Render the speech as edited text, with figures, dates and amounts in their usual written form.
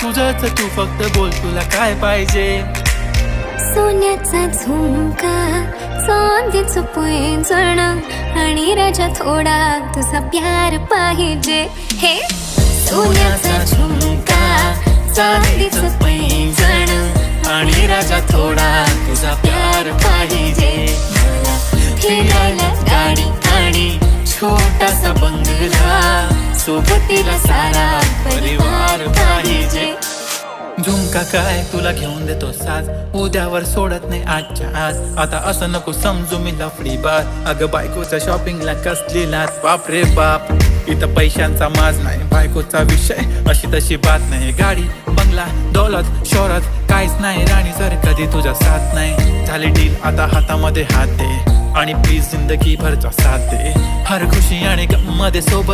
तुझंच, तू फक्त बोल तुला काय पाहिजे. सोन्याचा झुमका, चांदीचं पैंजण आणि राजा थोडा तुझा प्यार पाहिजे. हे सोन्याचा झुमका, चांदीचं पैंजण आणि राजा थोडा तुझा प्यार पाहिजे. मला फिरायला गाडी आणि छोटासा बंगला, सोबतीला सारा परिवार पाहिजे. झुमका काय तुला घेऊन देतो साज, उद्यावर सोडत नाही आजच्या आज. आता असं नको समजू मी लफडी बात. अगं बायकोच्या शॉपिंगला कसली लाच, बाप रे बाप. इथं पैशांचा माज नाही, बायकोचा विषय अशी तशी बात नाही. गाडी बंगला दौलत शोहरत काहीच नाही राणी, जर कधी तुझा साथ नाही. झाली डील आता हातामध्ये हात दे आणि प्लीज जिंदगी भरचा साथ दे. हर खुशी आणि गम मध्ये सोबत